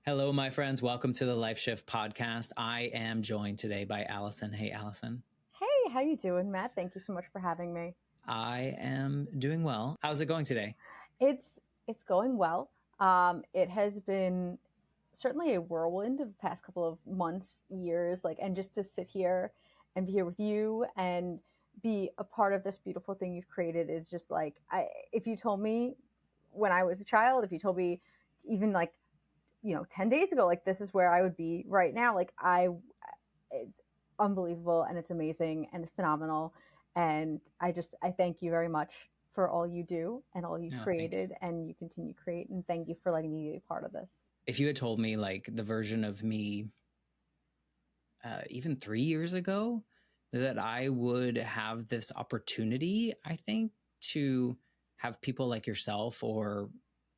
Hello, my friends. Welcome to the Life Shift podcast. I am joined today by Allison. Hey, Allison. Hey, how you doing, Matt? Thank you so much for having me. I am doing well. How's it going today? It's going well. It has been certainly a whirlwind of the past couple of months, years, and just to sit here and be here with you and be a part of this beautiful thing you've created is just if you told me when I was a child, if you told me even 10 days ago, this is where I would be right now, it's unbelievable and it's amazing and it's phenomenal. And I thank you very much for all you do and all you created and you continue to create. And thank you for letting me be a part of this. If you had told me the version of me even 3 years ago that I would have this opportunity, I think, to have people like yourself or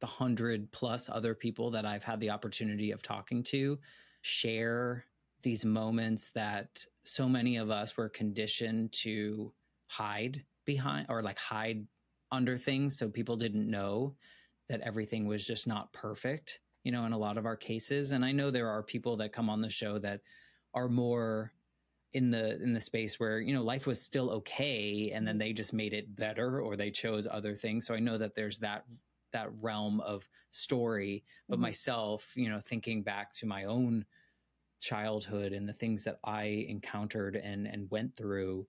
the 100+ other people that I've had the opportunity of talking to share these moments that so many of us were conditioned to hide behind or hide under things. So people didn't know that everything was just not perfect, in a lot of our cases. And I know there are people that come on the show that are more in the space where, life was still okay. And then they just made it better or they chose other things. So I know that there's that realm of story, but myself, thinking back to my own childhood and the things that I encountered and went through,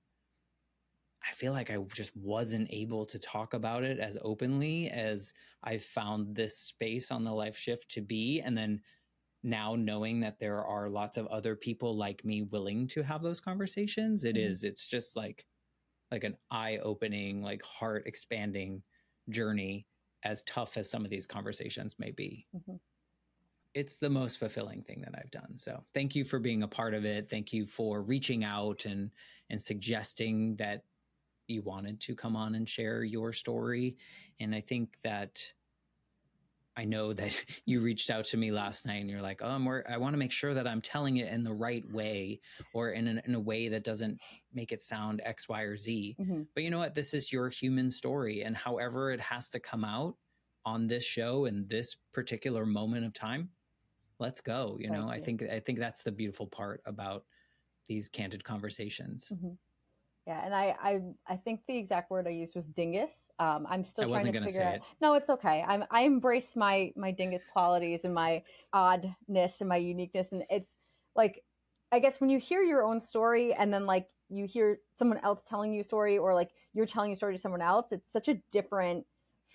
I feel like I just wasn't able to talk about it as openly as I found this space on the Life Shift to be. And then now knowing that there are lots of other people like me willing to have those conversations, it's just like an eye-opening, heart expanding journey, as tough as some of these conversations may be. It's the most fulfilling thing that I've done. So thank you for being a part of it. Thank you for reaching out and suggesting that you wanted to come on and share your story. And I think that I know that you reached out to me last night and you're like, oh, I want to make sure that I'm telling it in the right way or in a way that doesn't make it sound X, Y, or Z. But you know what? This is your human story. And however it has to come out on this show in this particular moment of time, let's go. I think that's the beautiful part about these candid conversations. Yeah, and I think the exact word I used was dingus. I'm still trying to figure out. It. No, it's okay. I embrace my dingus qualities and my oddness and my uniqueness, and it's I guess when you hear your own story and then you hear someone else telling you a story or you're telling a story to someone else, it's such a different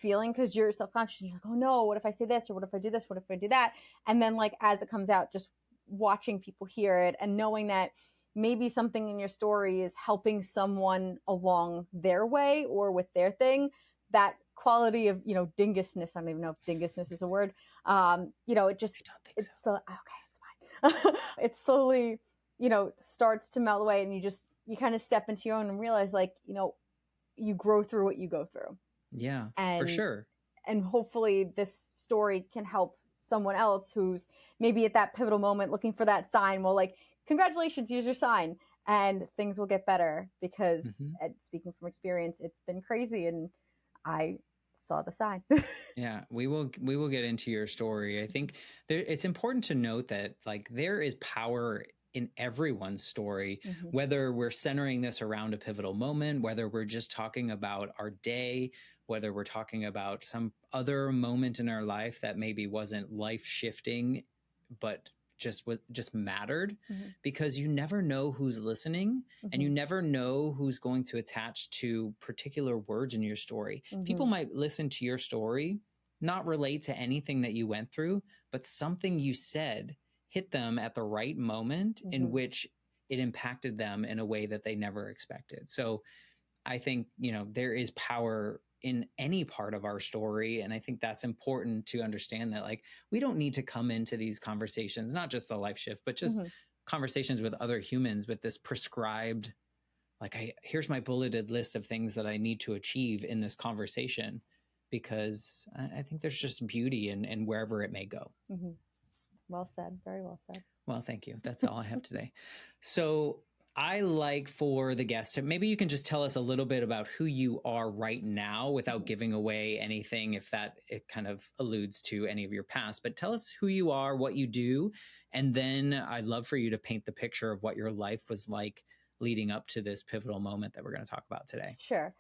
feeling because you're self-conscious and you're like, oh no, what if I say this or what if I do this, what if I do that, and then as it comes out, just watching people hear it and knowing that maybe something in your story is helping someone along their way or with their thing, that quality of, dingusness, I don't even know if dingusness is a word. It just, it's so. Okay, it's fine. It slowly, starts to melt away and you kind of step into your own and realize you grow through what you go through. Yeah, for sure. And hopefully this story can help someone else who's maybe at that pivotal moment looking for that sign. Well, congratulations, here's your sign, and things will get better because speaking from experience, it's been crazy and I saw the sign. Yeah, we will get into your story. I think it's important to note that there is power in everyone's story, whether we're centering this around a pivotal moment, whether we're just talking about our day, whether we're talking about some other moment in our life that maybe wasn't life shifting, but just mattered, because you never know who's listening and you never know who's going to attach to particular words in your story. People might listen to your story, not relate to anything that you went through, but something you said hit them at the right moment in which it impacted them in a way that they never expected. So I think, there is power in any part of our story. And I think that's important to understand that we don't need to come into these conversations, not just the Life Shift, but just conversations with other humans with this prescribed, here's my bulleted list of things that I need to achieve in this conversation, because I think there's just beauty in wherever it may go. Well said. Very well said. Well, thank you. That's all I have today. So I like for the guests to, maybe you can just tell us a little bit about who you are right now without giving away anything, if that it kind of alludes to any of your past. But tell us who you are, what you do, and then I'd love for you to paint the picture of what your life was like leading up to this pivotal moment that we're going to talk about today. Sure.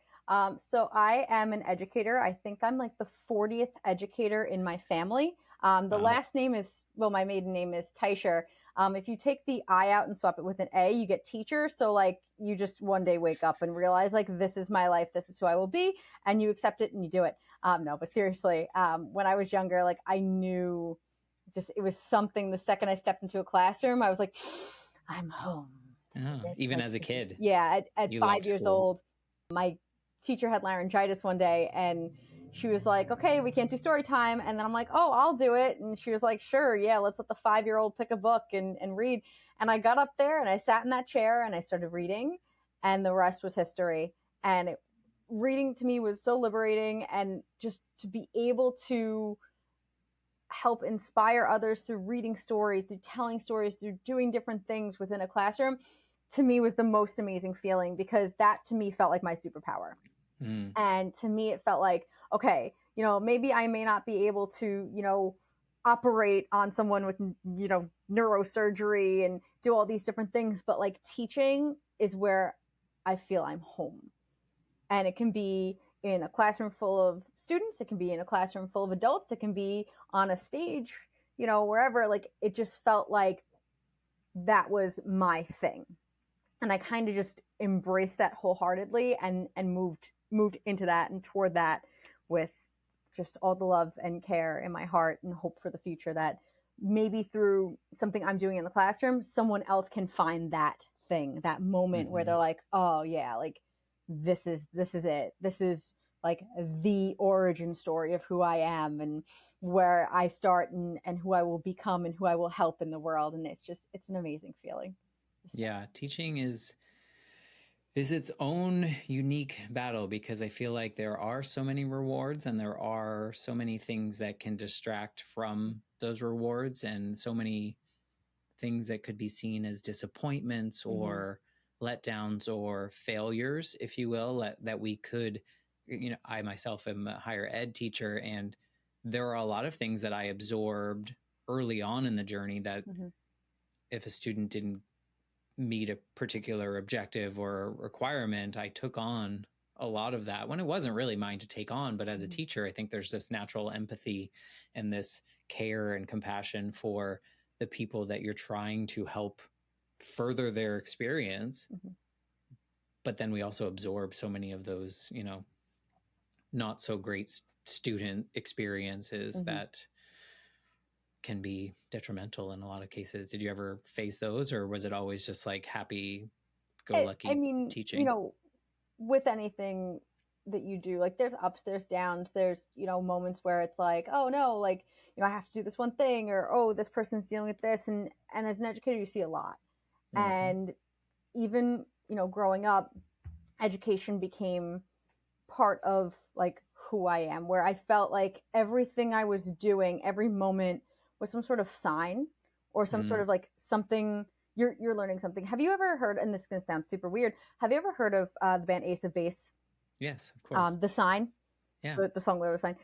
So I am an educator. I think I'm like the 40th educator in my family. The Wow. last name is, well, my maiden name is Teicher. If you take the I out and swap it with an A, you get teacher. So like you just one day wake up and realize like, this is my life. This is who I will be. And you accept it and you do it. No, but seriously, when I was younger, like I knew just, it was something the second I stepped into a classroom, I was like, I'm home. Even like, as a kid. Yeah. At You 5 years school. old, my teacher had laryngitis one day and she was like, okay, we can't do story time. And then I'm like, oh, I'll do it. And she was like, sure, yeah, let's let the 5-year-old pick a book and read. And I got up there and I sat in that chair and I started reading, and the rest was history. And reading to me was so liberating, and just to be able to help inspire others through reading stories, through telling stories, through doing different things within a classroom, to me was the most amazing feeling, because that to me felt like my superpower. And to me, it felt like, okay, maybe I may not be able to, operate on someone with, neurosurgery and do all these different things, but like teaching is where I feel I'm home. And it can be in a classroom full of students, it can be in a classroom full of adults, it can be on a stage, wherever. Like it just felt like that was my thing. And I kind of just embraced that wholeheartedly and moved into that and toward that with just all the love and care in my heart, and hope for the future that maybe through something I'm doing in the classroom, someone else can find that thing, that moment where they're like, oh yeah, like this is it. This is like the origin story of who I am and where I start and who I will become and who I will help in the world. And it's an amazing feeling. Yeah, teaching is its own unique battle, because I feel like there are so many rewards and there are so many things that can distract from those rewards, and so many things that could be seen as disappointments or letdowns or failures, if you will, that we could, I myself am a higher ed teacher, and there are a lot of things that I absorbed early on in the journey that if a student didn't meet a particular objective or requirement, I took on a lot of that when it wasn't really mine to take on. But as a teacher, I think there's this natural empathy and this care and compassion for the people that you're trying to help further their experience. But then we also absorb so many of those, not so great student experiences that can be detrimental in a lot of cases. Did you ever face those, or was it always just like happy go lucky teaching? With anything that you do, like there's ups, there's downs, there's, moments where it's like, oh no, like, I have to do this one thing, or, oh, this person's dealing with this. And as an educator, you see a lot. And even, growing up, education became part of like who I am, where I felt like everything I was doing, every moment was some sort of sign or some sort of like something. You're learning something. Have you ever heard, and this is going to sound super weird, have you ever heard of the band Ace of Base? Yes, of course. The Sign? Yeah. The song Little Sign.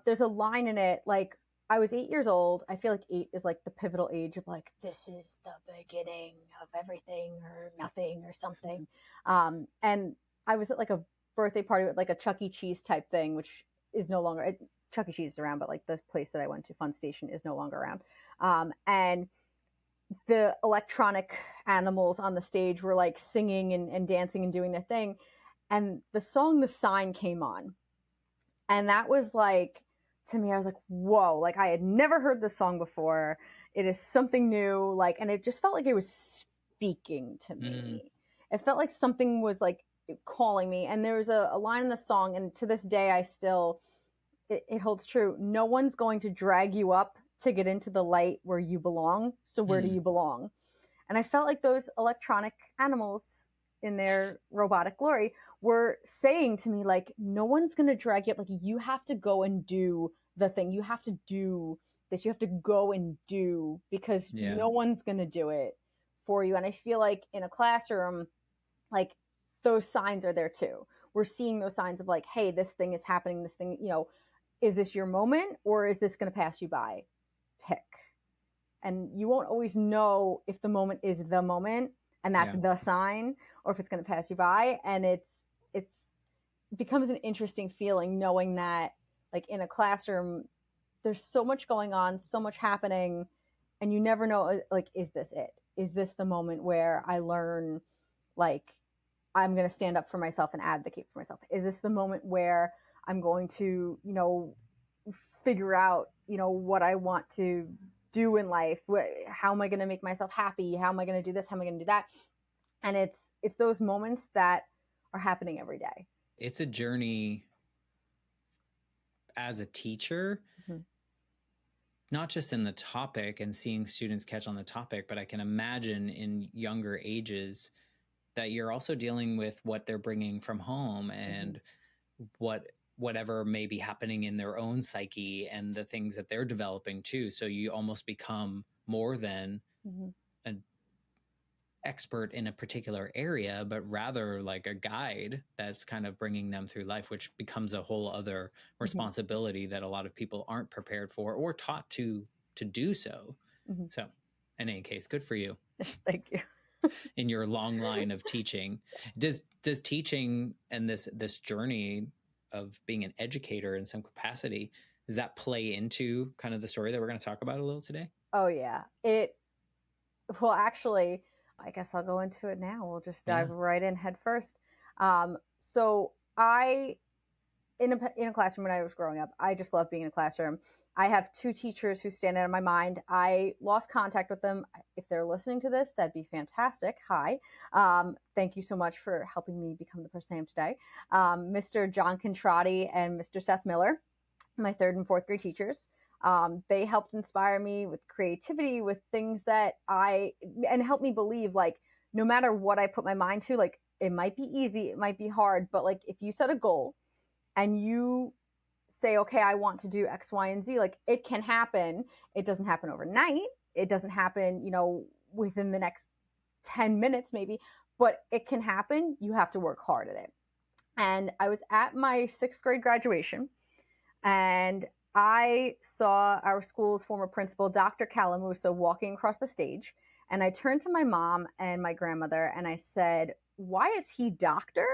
There's a line in it, like, I was 8 years old. I feel like 8 is like the pivotal age of like, this is the beginning of everything or nothing or something. And I was at like a birthday party with like a Chuck E. Cheese type thing, which is no longer, Chuck E. Cheese is around, but like the place that I went to, Fun Station, is no longer around. And the electronic animals on the stage were like singing and dancing and doing their thing. And the song The Sign came on. And that was like, to me, I was like, whoa, like I had never heard this song before. It is something new. Like, and it just felt like it was speaking to me. It felt like something was like calling me. And there was a line in the song, and to this day, I still, it holds true. No one's going to drag you up to get into the light where you belong. So where do you belong? And I felt like those electronic animals in their robotic glory were saying to me, like, no one's going to drag you up. Like, you have to go and do the thing. You have to do this. You have to go and do, because no one's going to do it for you. And I feel like in a classroom, like those signs are there too. We're seeing those signs of like, hey, this thing is happening, this thing, is this your moment or is this going to pass you by? Pick. And you won't always know if the moment is the moment and that's the sign, or if it's going to pass you by. And it becomes an interesting feeling knowing that like in a classroom, there's so much going on, so much happening, and you never know, like, is this it? Is this the moment where I learn, like, I'm going to stand up for myself and advocate for myself? Is this the moment where I'm going to, figure out, what I want to do in life? How am I going to make myself happy? How am I going to do this? How am I going to do that? And it's those moments that are happening every day. It's a journey as a teacher, not just in the topic and seeing students catch on the topic, but I can imagine in younger ages that you're also dealing with what they're bringing from home and whatever may be happening in their own psyche and the things that they're developing too. So you almost become more than an expert in a particular area, but rather like a guide that's kind of bringing them through life, which becomes a whole other responsibility that a lot of people aren't prepared for or taught to do so. So in any case, good for you. Thank you. In your long line of teaching, does teaching and this journey of being an educator in some capacity, does that play into kind of the story that we're going to talk about a little today? Oh yeah, well, actually, I guess I'll go into it now. We'll just dive right in head first. So in a classroom when I was growing up, I just loved being in a classroom. I have two teachers who stand out of my mind. I lost contact with them. If they're listening to this, that'd be fantastic. Hi. Thank you so much for helping me become the person I am today. Mr. John Contratti and Mr. Seth Miller, my third and fourth grade teachers. They helped inspire me with creativity, with things that and helped me believe, like, no matter what I put my mind to, like, it might be easy, it might be hard, but like, if you set a goal and you say, okay, I want to do X, Y, and Z, like, it can happen. It doesn't happen overnight. It doesn't happen, within the next 10 minutes maybe, but it can happen. You have to work hard at it. And I was at my 6th grade graduation, and I saw our school's former principal, Dr. Calamuso, walking across the stage. And I turned to my mom and my grandmother and I said, why is he doctor,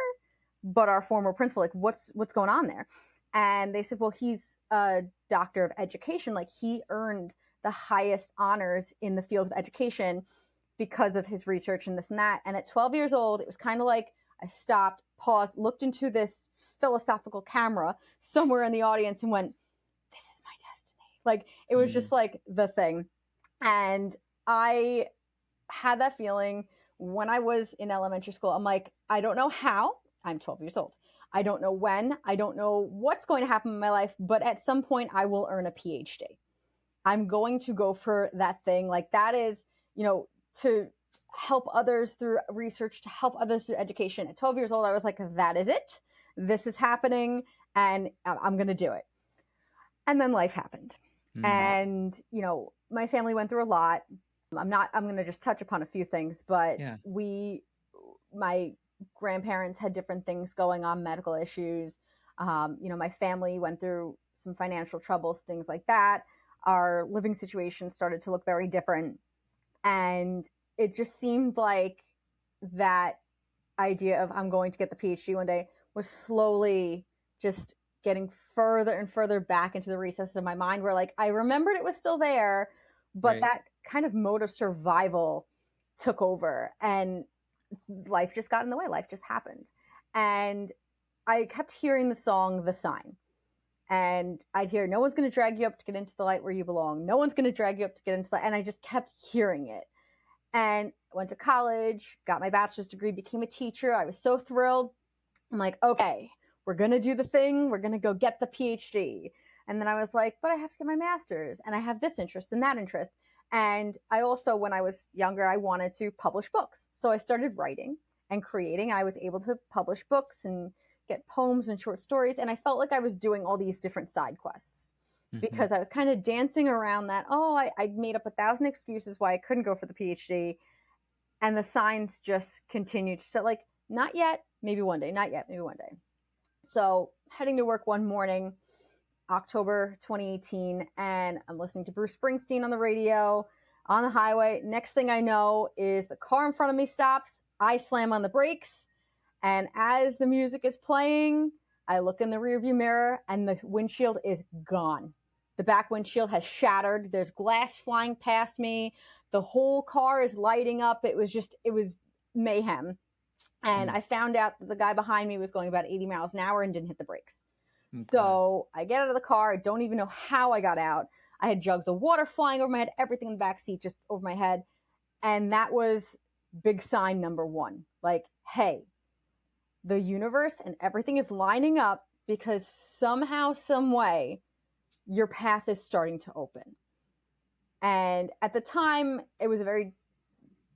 but our former principal? Like, what's going on there? And they said, well, he's a doctor of education. Like, he earned the highest honors in the field of education because of his research and this and that. And at 12 years old, it was kind of like I stopped, paused, looked into this philosophical camera somewhere in the audience and went, this is my destiny. Like, it was just like the thing. And I had that feeling when I was in elementary school. I'm like, I don't know how. I'm 12 years old. I don't know when. I don't know what's going to happen in my life, but at some point I will earn a PhD. I'm going to go for that thing. Like, that is, to help others through research, to help others through education. At 12 years old, I was like, that is it. This is happening and I'm going to do it. And then life happened. And, my family went through a lot. I'm going to just touch upon a few things, but my grandparents had different things going on, medical issues. My family went through some financial troubles, things like that. Our living situation started to look very different. And it just seemed like that idea of I'm going to get the PhD one day was slowly just getting further and further back into the recesses of my mind, where, like, I remembered it was still there, but that kind of mode of survival took over and life just got in the way. Life just happened. And I kept hearing the song, The Sign. And I'd hear, no one's going to drag you up to get into the light where you belong. No one's going to drag you up to get into the light. And I just kept hearing it. And went to college, got my bachelor's degree, became a teacher. I was so thrilled. I'm like, okay, we're going to do the thing. We're going to go get the PhD. And then I was like, but I have to get my master's and I have this interest and that interest. And I also, when I was younger, I wanted to publish books. So I started writing and creating. I was able to publish books and get poems and short stories. And I felt like I was doing all these different side quests because I was kind of dancing around that. Oh, I made up 1,000 excuses why I couldn't go for the PhD. And the signs just continued to like, not yet, maybe one day, not yet, maybe one day. So heading to work one morning, October 2018, and I'm listening to Bruce Springsteen on the radio on the highway. Next thing I know is the car in front of me stops. I slam on the brakes. And as the music is playing, I look in the rearview mirror and the windshield is gone. The back windshield has shattered. There's glass flying past me. The whole car is lighting up. It was mayhem. And I found out that the guy behind me was going about 80 miles an hour and didn't hit the brakes. Okay. So I get out of the car. I don't even know how I got out. I had jugs of water flying over my head, everything in the back seat just over my head. And that was big sign number one. Like, hey, the universe and everything is lining up because somehow, some way, your path is starting to open. And at the time, it was a very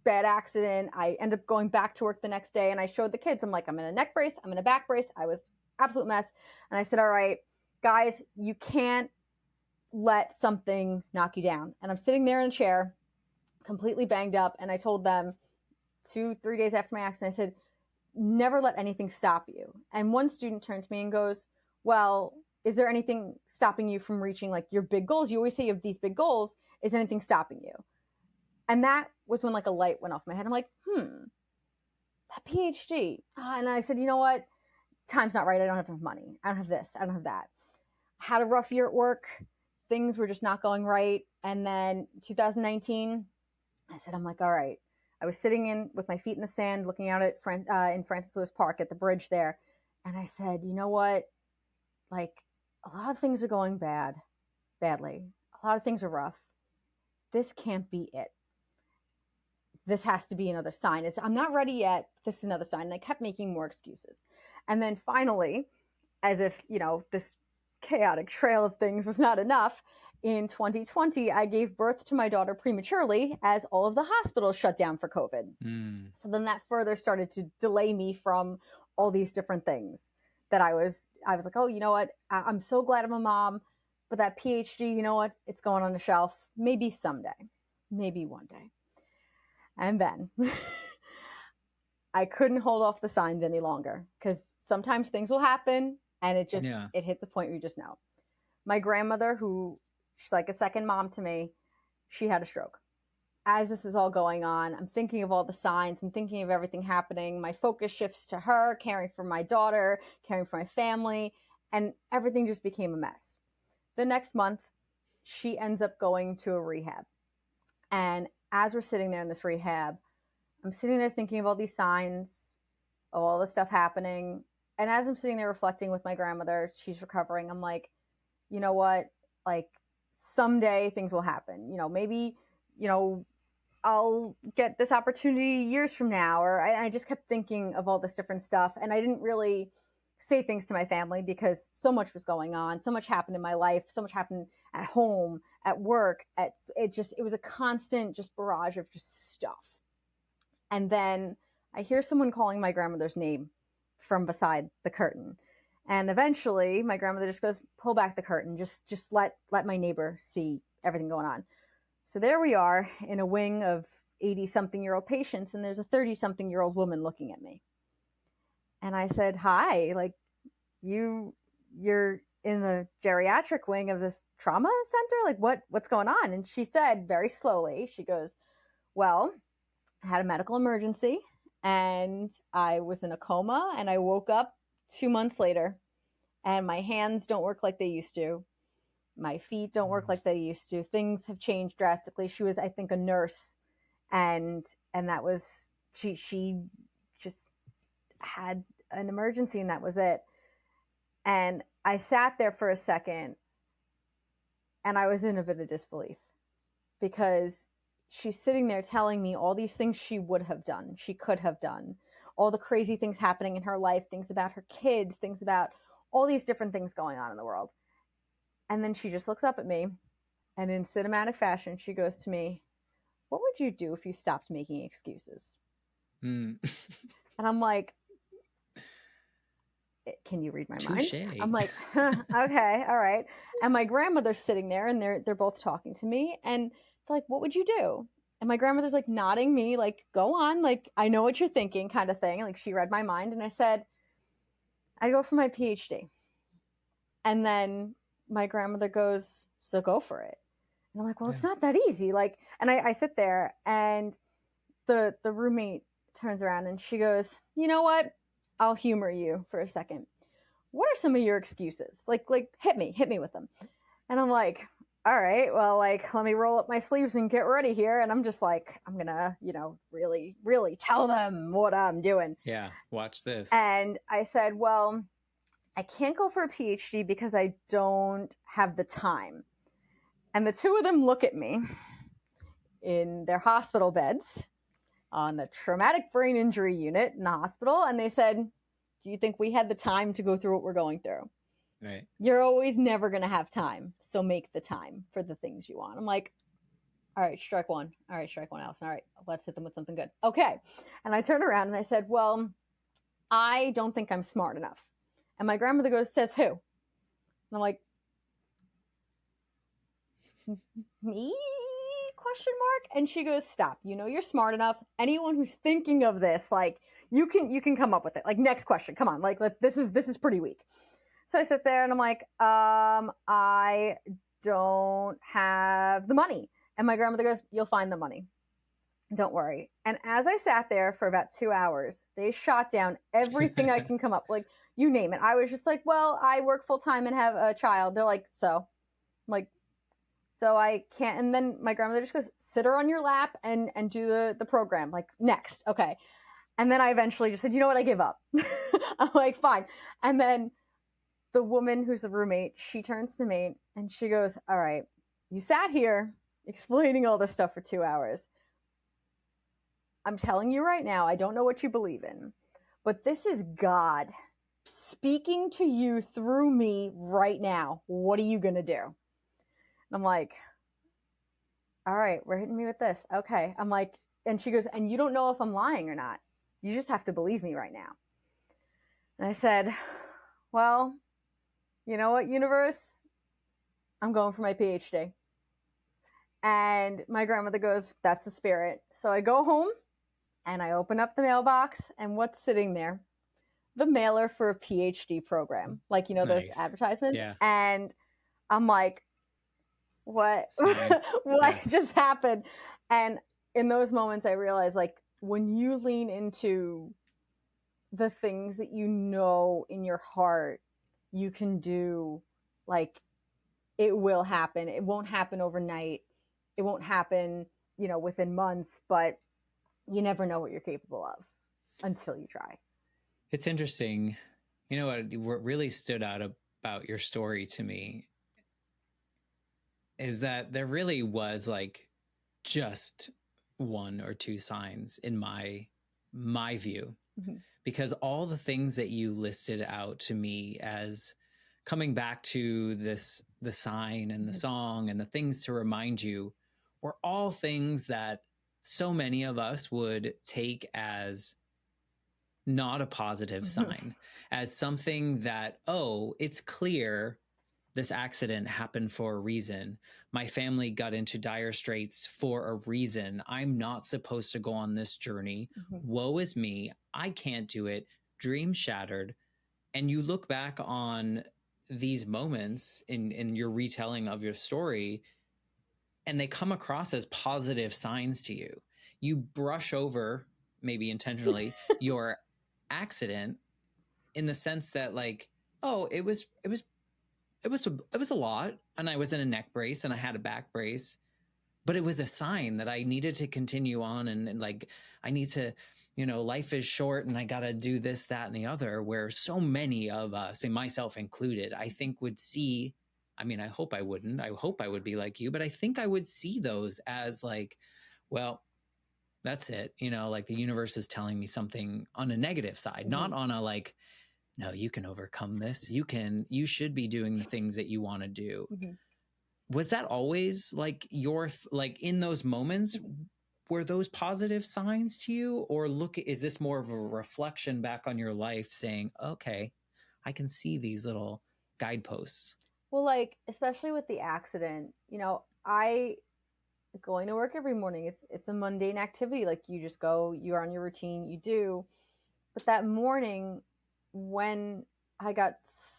bad accident. I ended up going back to work the next day and I showed the kids. I'm like, I'm in a neck brace. I'm in a back brace. I was absolute mess. And I said, all right, guys, you can't let something knock you down. And I'm sitting there in a chair, completely banged up. And I told them 2-3 days after my accident, I said, never let anything stop you. And one student turned to me and goes, well, is there anything stopping you from reaching like your big goals? You always say you have these big goals. Is anything stopping you? And that was when like a light went off my head. I'm like, that PhD. And I said, you know what? Time's not right. I don't have enough money. I don't have this. I don't have that. Had a rough year at work. Things were just not going right. And then 2019, I said, I'm like, all right. I was sitting in with my feet in the sand, looking out at in Francis Lewis Park at the bridge there. And I said, you know what? Like a lot of things are going badly. A lot of things are rough. This can't be it. This has to be another sign. I'm not ready yet. This is another sign. And I kept making more excuses. And then finally, as if, this chaotic trail of things was not enough, in 2020, I gave birth to my daughter prematurely as all of the hospitals shut down for COVID. So then that further started to delay me from all these different things that I was like, oh, you know what? I'm so glad I'm a mom, but that PhD, you know what? It's going on the shelf. Maybe someday, maybe one day. And then I couldn't hold off the signs any longer because sometimes things will happen and it hits a point where you just know. My grandmother, who she's like a second mom to me, she had a stroke. As this is all going on, I'm thinking of all the signs. I'm thinking of everything happening. My focus shifts to her, caring for my daughter, caring for my family, and everything just became a mess. The next month, she ends up going to a rehab. And as we're sitting there in this rehab, I'm sitting there thinking of all these signs, of all this stuff happening. And as I'm sitting there reflecting with my grandmother, she's recovering, I'm like, you know what? Like, someday things will happen. Maybe, I'll get this opportunity years from now. Or I just kept thinking of all this different stuff. And I didn't really say things to my family because so much was going on. So much happened in my life. So much happened at home, at work. It was a constant just barrage of just stuff. And then I hear someone calling my grandmother's name from beside the curtain. And eventually my grandmother just goes, pull back the curtain. Just let my neighbor see everything going on. So there we are in a wing of 80-something-year-old patients, and there's a 30-something-year-old woman looking at me. And I said, hi, like you're in the geriatric wing of this trauma center? Like what's going on? And she said very slowly, she goes, well, I had a medical emergency and I was in a coma and I woke up 2 months later and my hands don't work like they used to. My feet don't work like they used to. Things have changed drastically. She was, I think, a nurse and that was, she just had an emergency and that was it. And I sat there for a second and I was in a bit of disbelief because she's sitting there telling me all these things she would have done, she could have done, all the crazy things happening in her life, things about her kids, things about all these different things going on in the world. And then she just looks up at me and in cinematic fashion, she goes to me, what would you do if you stopped making excuses? And I'm like, can you read my mind? I'm like, okay, all right. And my grandmother's sitting there and they're both talking to me and they're like, what would you do? And my grandmother's like nodding me, like, go on, like, I know what you're thinking, kind of thing. Like, she read my mind. And I said, I go for my PhD. And then my grandmother goes, so go for it. And I'm like, well, it's not that easy. Like, and I sit there, and the roommate turns around and she goes, you know what? I'll humor you for a second. What are some of your excuses? Like hit me with them. And I'm like, all right, well, like, let me roll up my sleeves and get ready here. And I'm just like, I'm gonna, really, really tell them what I'm doing. Yeah, watch this. And I said, well, I can't go for a PhD because I don't have the time. And the two of them look at me in their hospital beds on the traumatic brain injury unit in the hospital, and they said, do you think we had the time to go through what we're going through? Right. You're always never going to have time, so make the time for the things you want. I'm like, all right, strike one. All right, strike one, Allison. All right, let's hit them with something good. Okay. And I turned around and I said, well, I don't think I'm smart enough. And my grandmother goes, says who? And I'm like, me? Question mark. And she goes, stop, you're smart enough. Anyone who's thinking of this, like, you can come up with it. Like, next question, come on, like, this is pretty weak. So I sit there and I'm like, I don't have the money. And my grandmother goes, you'll find the money, don't worry. And as I sat there for about 2 hours, they shot down everything I can come up, like, you name it. I was just like, well, I work full time and have a child. They're like, so I'm like, so I can't. And then my grandmother just goes, sit her on your lap and do the program. Like, next. Okay. And then I eventually just said, you know what? I give up. I'm like, fine. And then the woman who's the roommate, she turns to me and she goes, all right, you sat here explaining all this stuff for 2 hours. I'm telling you right now, I don't know what you believe in, but this is God speaking to you through me right now. What are you going to do? I'm like, all right, we're hitting me with this. Okay. I'm like, and she goes, and you don't know if I'm lying or not. You just have to believe me right now. And I said, well, you know what, universe? I'm going for my PhD. And my grandmother goes, that's the spirit. So I go home and I open up the mailbox, and what's sitting there? The mailer for a PhD program. Like, Nice. those advertisements. Yeah. And I'm like, what just happened? And in those moments I realized, like, when you lean into the things that you know in your heart you can do, like, it will happen. It won't happen overnight. It won't happen, within months, but you never know what you're capable of until you try. It's interesting. What really stood out about your story to me is that there really was, like, just one or two signs in my view, mm-hmm. because all the things that you listed out to me as coming back to the sign and the mm-hmm. song and the things to remind you were all things that so many of us would take as not a positive mm-hmm. sign, as something that, oh, it's clear this accident happened for a reason. My family got into dire straits for a reason. I'm not supposed to go on this journey. Mm-hmm. Woe is me. I can't do it. Dream shattered. And you look back on these moments in your retelling of your story, and they come across as positive signs to you. You brush over, maybe intentionally, your accident in the sense that, like, oh, it was a lot, and I was in a neck brace and I had a back brace, but it was a sign that I needed to continue on, and like, I need to, life is short and I got to do this, that, and the other, where so many of us, and myself included, I think would see, I mean, I hope I wouldn't, I hope I would be like you, but I think I would see those as like, well, that's it. Like, the universe is telling me something on a negative side, mm-hmm. not on a, like, no, you can overcome this. You should be doing the things that you want to do. Mm-hmm. Was that always like like in those moments, were those positive signs to you? Or is this more of a reflection back on your life saying, okay, I can see these little guideposts? Well, like, especially with the accident, going to work every morning. It's a mundane activity. Like you just go, you're on your routine, you do. But that morning when I got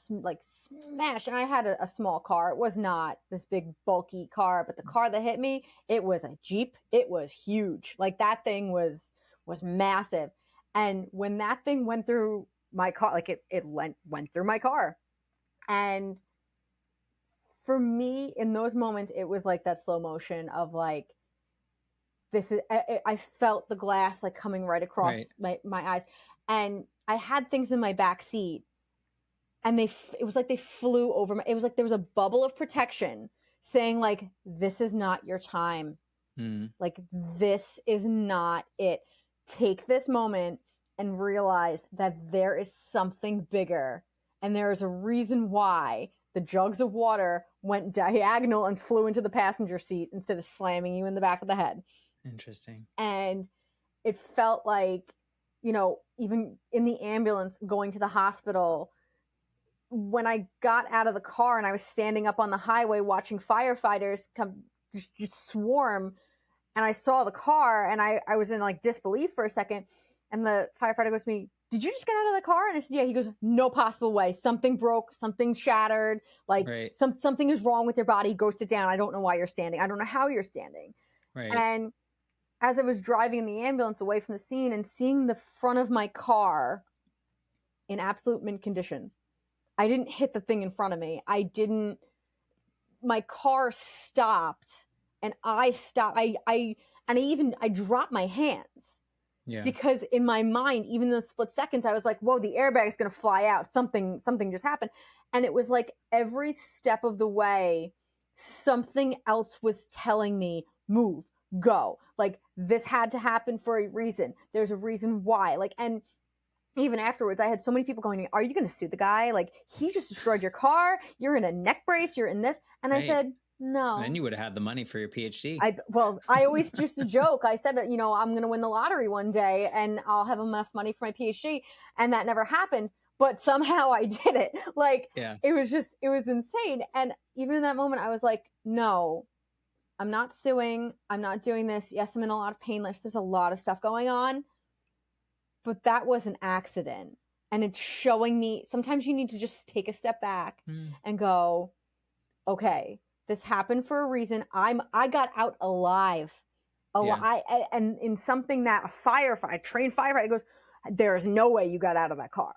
like smashed, and I had a small car. It was not this big bulky car, but the car that hit me, it was a Jeep. It was huge. Like that thing was massive. And when that thing went through my car, like it went through my car. And for me, in those moments, it was like that slow motion of like, this is, I felt the glass like coming right across my eyes. And I had things in my back seat, and it was like they flew over my, it was like there was a bubble of protection saying like, this is not your time. Like, this is not it. Take this moment and realize that there is something bigger, and there is a reason why the jugs of water went diagonal and flew into the passenger seat instead of slamming you in the back of the head. Interesting. And it felt like, you know, even in the ambulance going to the hospital, when I got out of the car and I was standing up on the highway watching firefighters come just swarm, and I saw the car, and I was in like disbelief for a second. And the firefighter goes to me, "Did you just get out of the car?" And I said, "Yeah." He goes, "No possible way. Something broke. Something shattered. Like something is wrong with your body. Go sit down. I don't know why you're standing. I don't know how you're standing." And as I was driving in the ambulance away from the scene and seeing the front of my car in absolute mint condition, I didn't hit the thing in front of me. My car stopped, and I stopped. I dropped my hands. Yeah. Because in my mind, even in the split seconds, I was like, whoa, the airbag is going to fly out. Something just happened. And it was like every step of the way, something else was telling me, move, go. Like, this had to happen for a reason. There's a reason why. Like, and even afterwards, I had so many people going, "Are you going to sue the guy? Like, he just destroyed your car. You're in a neck brace. You're in this." And I said, "No." And then you would have had the money for your PhD. I always used to joke. I said, you know, I'm going to win the lottery one day and I'll have enough money for my PhD. And that never happened. But somehow I did it. Like, it was insane. And even in that moment, I was like, no, I'm not suing. I'm not doing this. Yes, I'm in a lot of pain. There's a lot of stuff going on. But that was an accident. And it's showing me sometimes you need to just take a step back and go, okay, this happened for a reason. I got out alive. And in something that a trained firefighter goes, "There's no way you got out of that car."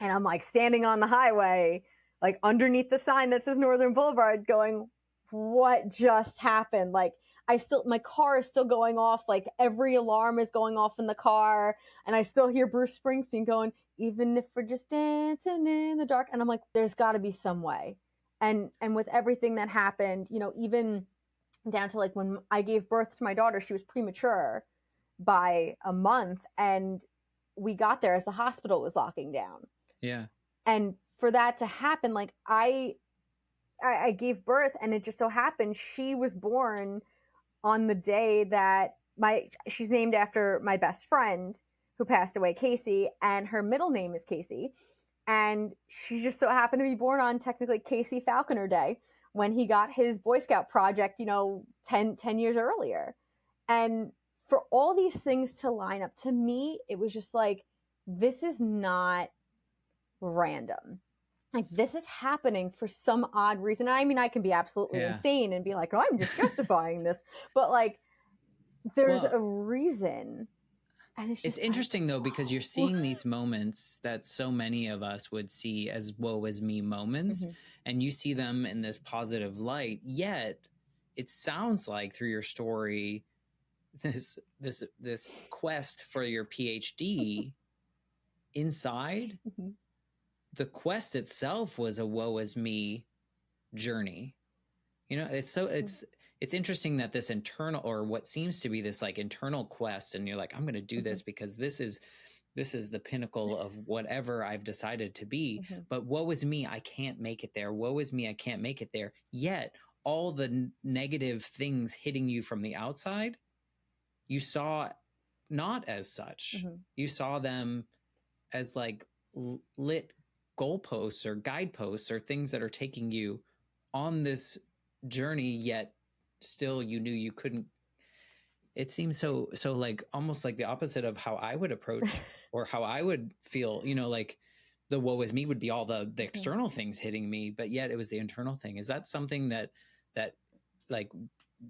And I'm like standing on the highway, like underneath the sign that says Northern Boulevard, going, what just happened? Like, my car is still going off. Like, every alarm is going off in the car. And I still hear Bruce Springsteen going, "Even if we're just dancing in the dark." And I'm like, there's got to be some way. And with everything that happened, you know, even down to like when I gave birth to my daughter, she was premature by a month. And we got there as the hospital was locking down. Yeah. And for that to happen, like I gave birth, and it just so happened she was born on the day that she's named after my best friend who passed away, Casey, and her middle name is Casey. And she just so happened to be born on technically Casey Falconer Day, when he got his Boy Scout project, you know, 10 years earlier. And for all these things to line up, to me, it was just like, this is not random. Like, this is happening for some odd reason. I mean, I can be absolutely insane and be like, "Oh, I'm just justifying this." But like, there's a reason. And it's interesting though, because you're seeing these moments that so many of us would see as woe is me moments, and you see them in this positive light. Yet it sounds like through your story, this quest for your PhD inside, the quest itself was a woe is me journey. You know, it's interesting that this internal, or what seems to be this like internal quest, and you're like, I'm going to do this because this is the pinnacle of whatever I've decided to be. But woe is me, I can't make it there. Woe is me, I can't make it there. Yet all the negative things hitting you from the outside, you saw not as such. You saw them as like lit goalposts or guideposts or things that are taking you on this journey, yet still you knew you couldn't. It seems so like almost like the opposite of how I would approach or how I would feel, like the woe is me would be all the external things hitting me, but yet it was the internal thing. Is that something that like,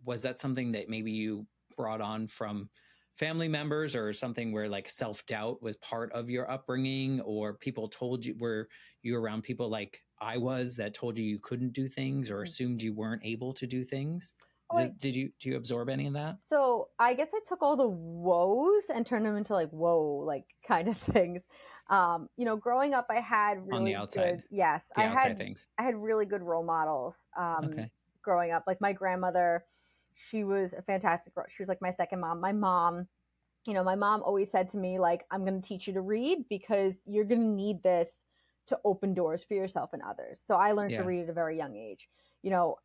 was that something that maybe you brought on from family members, or something where like self-doubt was part of your upbringing, or people told you, were you around people like I was that told you couldn't do things or assumed you weren't able to do things? Do you absorb any of that? So I guess I took all the woes and turned them into like whoa, like kind of things. Growing up, I had On the really outside, good. Yes, the outside things. I had really good role models. Okay. Growing up, like my grandmother, she was a fantastic. She was like my second mom. My mom, my mom always said to me like, "I'm going to teach you to read because you're going to need this to open doors for yourself and others." So I learned to read at a very young age.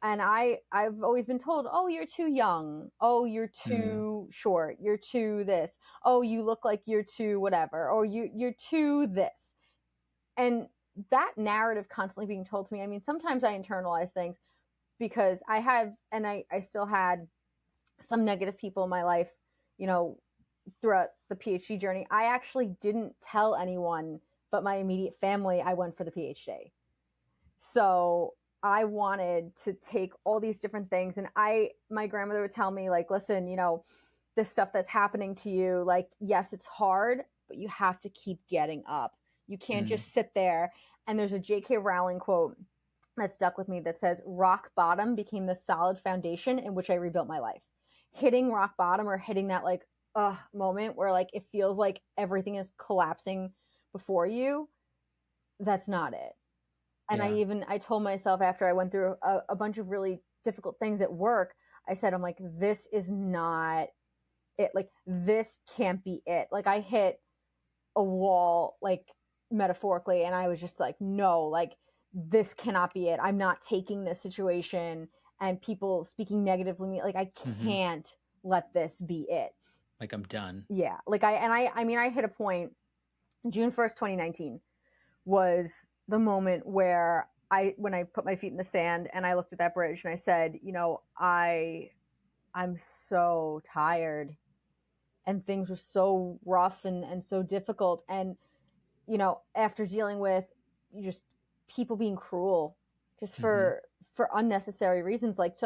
And I've always been told, oh, you're too young. Oh, you're too short. You're too this. Oh, you look like you're too whatever. Or you're too this. And that narrative constantly being told to me, I mean, sometimes I internalize things because I still had some negative people in my life, throughout the PhD journey. I actually didn't tell anyone but my immediate family I went for the PhD. So I wanted to take all these different things. And my grandmother would tell me like, listen, this stuff that's happening to you, like, yes, it's hard, but you have to keep getting up. You can't just sit there. And there's a J.K. Rowling quote that stuck with me that says, rock bottom became the solid foundation in which I rebuilt my life. Hitting rock bottom, or hitting that like, moment where like, it feels like everything is collapsing before you. That's not it. And I told myself after I went through a bunch of really difficult things at work, I said, I'm like, this is not it. Like, this can't be it. Like, I hit a wall, like, metaphorically, and I was just like, no, like, this cannot be it. I'm not taking this situation and people speaking negatively. Like, I can't let this be it. Like, I'm done. Yeah. Like, I hit a point, June 1st, 2019 was the moment where when I put my feet in the sand and I looked at that bridge and I said, I'm so tired, and things were so rough and so difficult. And, after dealing with just people being cruel just for unnecessary reasons, like,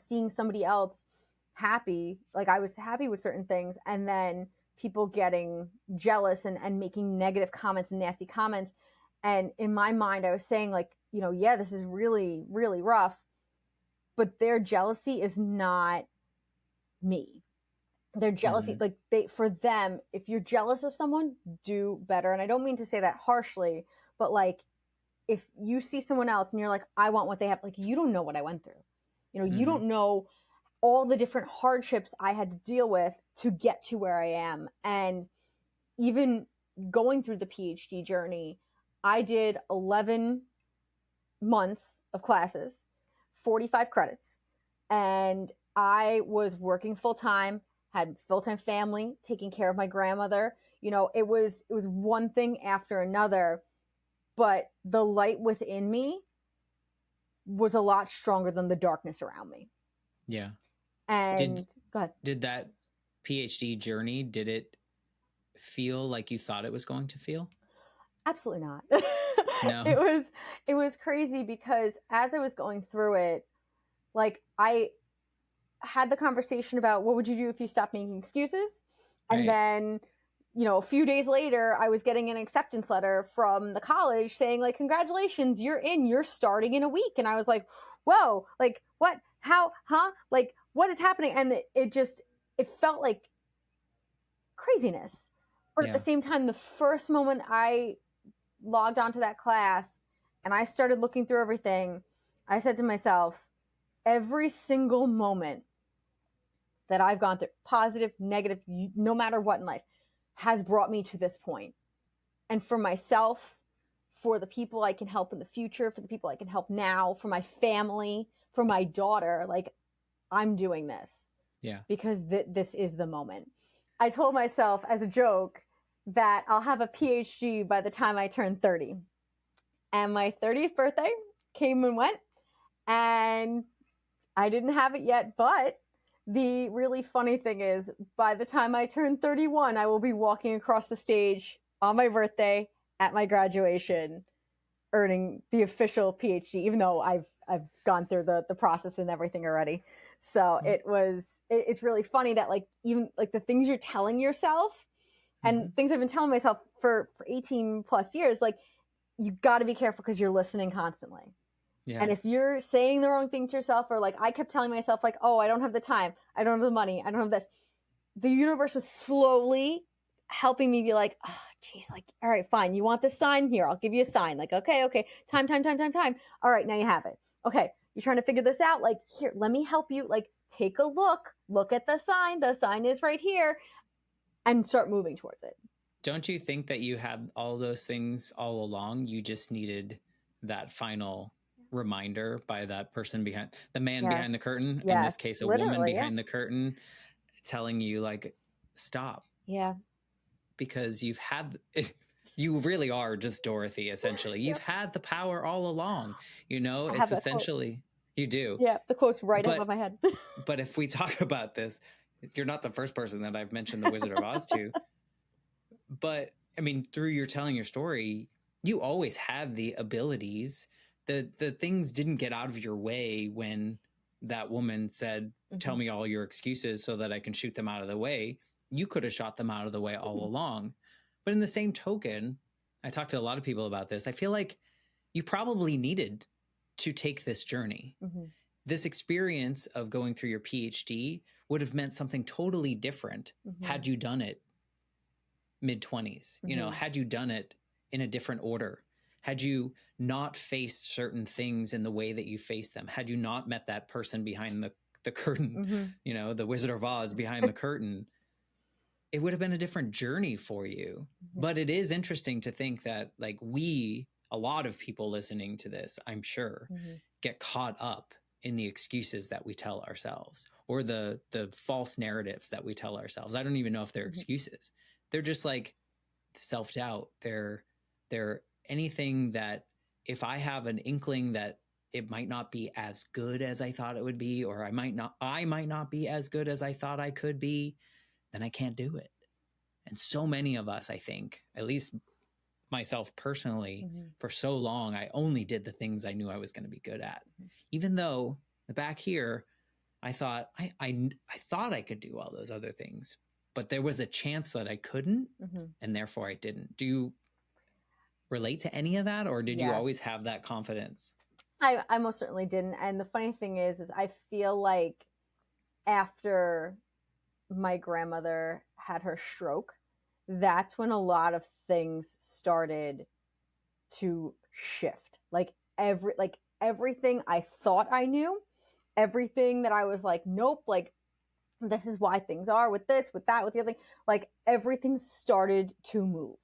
seeing somebody else happy, like I was happy with certain things, and then people getting jealous and making negative comments and nasty comments. And in my mind, I was saying like, yeah, this is really, really rough, but their jealousy is not me. Their jealousy, like for them, if you're jealous of someone, do better. And I don't mean to say that harshly, but like, if you see someone else and you're like, I want what they have, like, you don't know what I went through. You don't know all the different hardships I had to deal with to get to where I am. And even going through the PhD journey, I did 11 months of classes, 45 credits, and I was working full time, had full-time family, taking care of my grandmother. It was one thing after another, but the light within me was a lot stronger than the darkness around me. Yeah. And go ahead. Did that PhD journey, did it feel like you thought it was going to feel? Absolutely not. No. It was crazy because as I was going through it, like, I had the conversation about what would you do if you stopped making excuses? And then, a few days later, I was getting an acceptance letter from the college saying like, congratulations, you're starting in a week. And I was like, whoa, like what, how, huh? Like, what is happening? And it felt like craziness. But at the same time, the first moment I logged onto that class and I started looking through everything, I said to myself, every single moment that I've gone through, positive, negative, no matter what in life, has brought me to this point. And for myself, for the people I can help in the future, for the people I can help now, for my family, for my daughter, like, I'm doing this. Yeah. Because this is the moment. I told myself as a joke that I'll have a PhD by the time I turn 30. And my 30th birthday came and went, and I didn't have it yet, but the really funny thing is, by the time I turn 31, I will be walking across the stage on my birthday at my graduation, earning the official PhD, even though I've gone through the process and everything already. So it's really funny that like even like the things you're telling yourself and things I've been telling myself for 18 plus years, like you got to be careful because you're listening constantly. Yeah. And if you're saying the wrong thing to yourself, or like I kept telling myself like, oh, I don't have the time, I don't have the money, I don't have this, the universe was slowly helping me be like, oh, geez, like, all right, fine. You want this sign? Here, I'll give you a sign. Like, okay. Time. All right, now you have it. Okay, you're trying to figure this out. Like, here, let me help you. Like, take a look. Look at the sign. The sign is right here. And start moving towards it. Don't you think that you had all those things all along? You just needed that final reminder by that person behind the man behind the curtain. In this case, a woman behind the curtain telling you like, stop. Yeah. Because you've had it. You really are just Dorothy, essentially. You've had the power all along. You know, it's essentially, you do. Yeah, the quote's right above my head. But if we talk about this, you're not the first person that I've mentioned the Wizard of Oz to. But I mean, through your telling your story, you always had the abilities. The things didn't get out of your way when that woman said, tell me all your excuses so that I can shoot them out of the way. You could have shot them out of the way all along. But in the same token, I talked to a lot of people about this. I feel like you probably needed to take this journey. This experience of going through your PhD would have meant something totally different had you done it mid-20s. You know, had you done it in a different order, had you not faced certain things in the way that you faced them, had you not met that person behind the curtain, you know, the Wizard of Oz behind the curtain, it would have been a different journey for you. But it is interesting to think that like a lot of people listening to this, I'm sure, get caught up in the excuses that we tell ourselves or the false narratives that we tell ourselves. I don't even know if they're excuses. They're just like self-doubt. They're anything that if I have an inkling that it might not be as good as I thought it would be, or I might not be as good as I thought I could be, then I can't do it. And so many of us, I think, at least myself personally, for so long, I only did the things I knew I was going to be good at. Even though the back here, I thought I thought I could do all those other things, but there was a chance that I couldn't, and therefore I didn't. Do you relate to any of that, or did you always have that confidence? I most certainly didn't. And the funny thing is I feel like after my grandmother had her stroke, that's when a lot of things started to shift. Like everything I thought I knew, everything that I was like, nope, like this is why things are with this, with that, with the other thing, like everything started to move.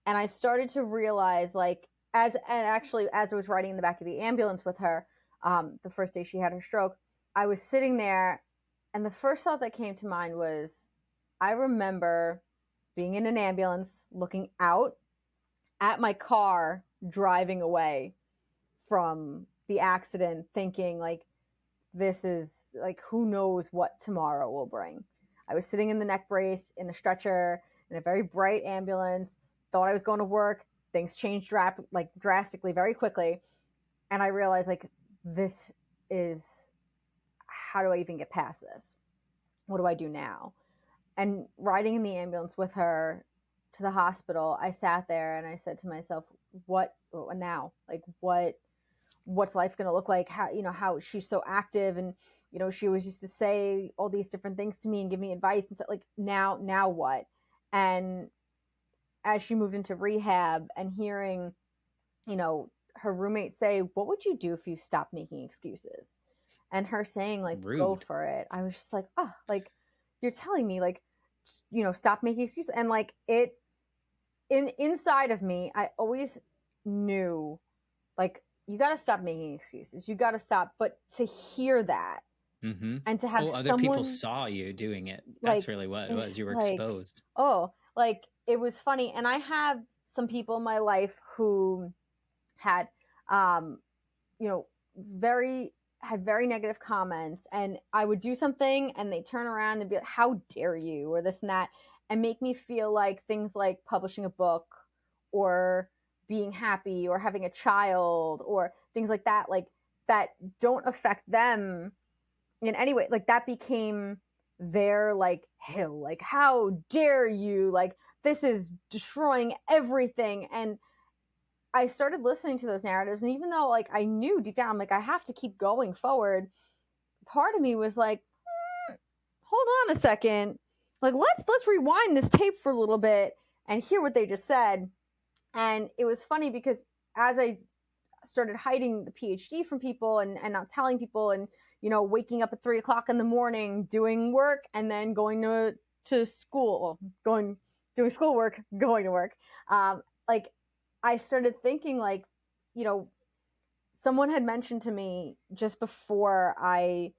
And I started to realize like as I was riding in the back of the ambulance with her, the first day she had her stroke, I was sitting there and the first thought that came to mind was, I remember being in an ambulance, looking out at my car, driving away from the accident, thinking like, this is like, who knows what tomorrow will bring. I was sitting in the neck brace in a stretcher in a very bright ambulance, thought I was going to work. Things changed drastically very quickly. And I realized like, this is, how do I even get past this? What do I do now? And riding in the ambulance with her to the hospital, I sat there and I said to myself, what now? Like what's life going to look like? How she's so active and, she always used to say all these different things to me and give me advice and like, now what? And as she moved into rehab and hearing, her roommate say, what would you do if you stopped making excuses? And her saying like, Rude. Go for it. I was just like, oh, like you're telling me like, stop making excuses. And like inside of me, I always knew like, you got to stop making excuses. You got to stop. But to hear that and to have other people saw you doing it. That's like, really what it was. You were like, exposed. Oh, like it was funny. And I have some people in my life who had, very had very negative comments, and I would do something and they turn around and be like, how dare you, or this and that, and make me feel like things like publishing a book or being happy or having a child or things like that, like that don't affect them in any way, like that became their like hill, like how dare you, like this is destroying everything. And I started listening to those narratives, and even though like I knew deep down like I have to keep going forward, part of me was like, hold on a second, like let's rewind this tape for a little bit and hear what they just said. And it was funny because as I started hiding the PhD from people and not telling people, and waking up at 3 o'clock in the morning doing work and then going to school, doing schoolwork, going to work, like I started thinking like, someone had mentioned to me just before I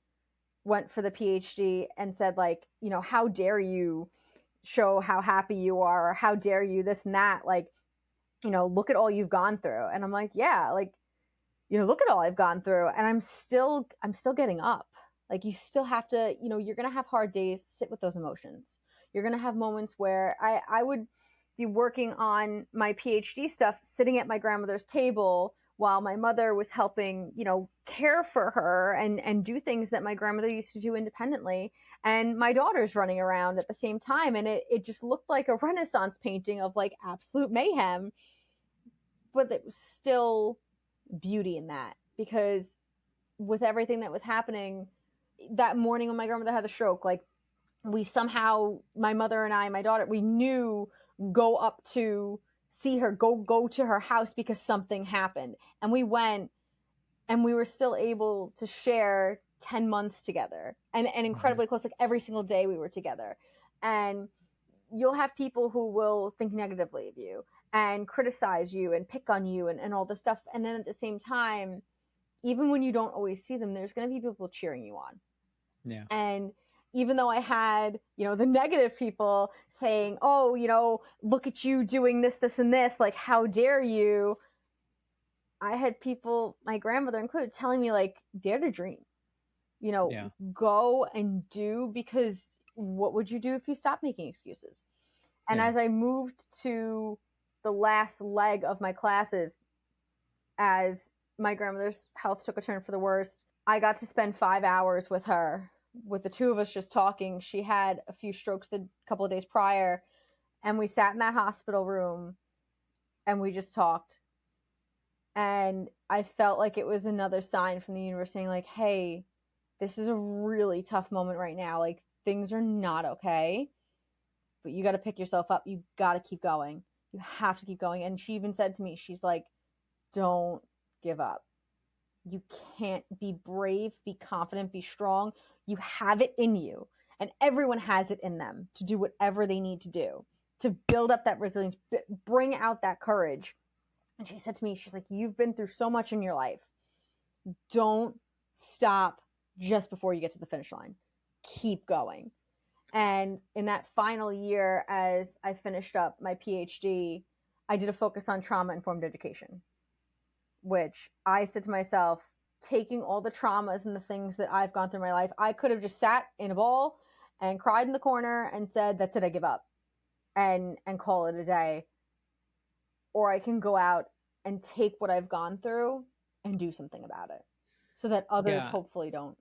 went for the PhD and said like, how dare you show how happy you are, or how dare you this and that, like, look at all you've gone through. And I'm like, yeah, like, look at all I've gone through, and I'm still getting up. Like, you still have to, you're going to have hard days, sit with those emotions. You're going to have moments where I would be working on my PhD stuff, sitting at my grandmother's table while my mother was helping, care for her and do things that my grandmother used to do independently. And my daughter's running around at the same time. And it just looked like a Renaissance painting of like absolute mayhem. But it was still beauty in that, because with everything that was happening that morning when my grandmother had the stroke, like we somehow, my mother and I, my daughter, we knew, go up to see her, go to her house because something happened. And we went, and we were still able to share 10 months together, and incredibly close. Like every single day we were together. And you'll have people who will think negatively of you and criticize you and pick on you and all this stuff. And then at the same time, even when you don't always see them, there's going to be people cheering you on. Yeah. And even though I had, the negative people saying, oh, look at you doing this, this, and this, like, how dare you? I had people, my grandmother included, telling me, like, dare to dream, go and do, because what would you do if you stopped making excuses? And as I moved to the last leg of my classes, as my grandmother's health took a turn for the worst, I got to spend 5 hours with her, with the two of us just talking. She had a few strokes the couple of days prior, and we sat in that hospital room and we just talked. And I felt like it was another sign from the universe saying like, hey, this is a really tough moment right now. Like, things are not okay, but you got to pick yourself up. You got to keep going. You have to keep going. And she even said to me, she's like, don't give up. You can't. Be brave, be confident, be strong. You have it in you. And everyone has it in them to do whatever they need to do, to build up that resilience, bring out that courage. And she said to me, she's like, you've been through so much in your life. Don't stop just before you get to the finish line. Keep going. And in that final year, as I finished up my PhD, I did a focus on trauma-informed education, which I said to myself, taking all the traumas and the things that I've gone through in my life, I could have just sat in a ball and cried in the corner and said, that's it, I give up, and call it a day. Or I can go out and take what I've gone through and do something about it, so that others hopefully don't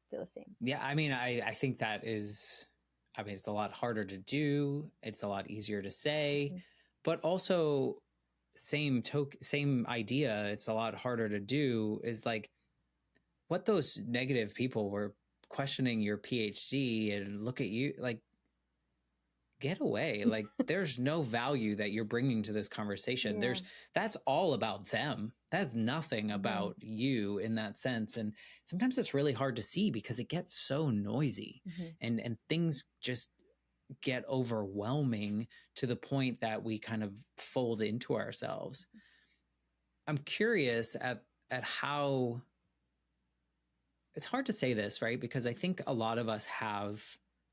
feel the same. Yeah, I mean, I think that is, I mean, it's a lot harder to do. It's a lot easier to say, but also same idea. It's a lot harder to do is like what those negative people were questioning your PhD and look at you like, get away. Like there's no value that you're bringing to this conversation. That's all about them. That's nothing about you in that sense. And sometimes it's really hard to see because it gets so noisy and things just get overwhelming to the point that we kind of fold into ourselves. I'm curious at how, it's hard to say this, right? Because I think a lot of us have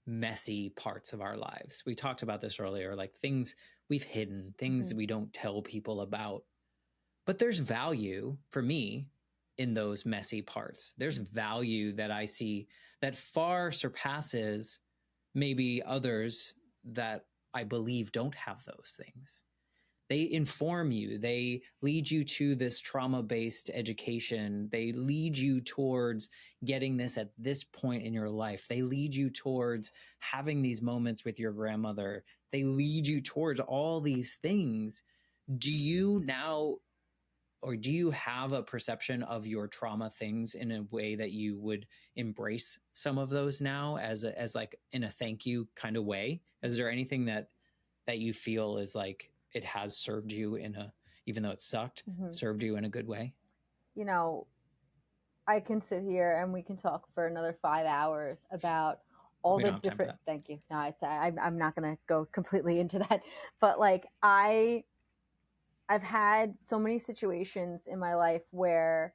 messy parts of our lives. We talked about this earlier, like things we've hidden, things we don't tell people about. But there's value for me in those messy parts. There's value that I see that far surpasses maybe others that I believe don't have those things. They inform you, they lead you to this trauma-based education, they lead you towards getting this at this point in your life, they lead you towards having these moments with your grandmother, they lead you towards all these things. Do you now, or do you have a perception of your trauma things in a way that you would embrace some of those now as like in a thank you kind of way? Is there anything that you feel is like it has served you in a, even though it sucked, served you in a good way? You know, I can sit here and we can talk for another 5 hours about all We the don't have time for different. that. Thank you. No, I'm not going to go completely into that, but like I've had so many situations in my life where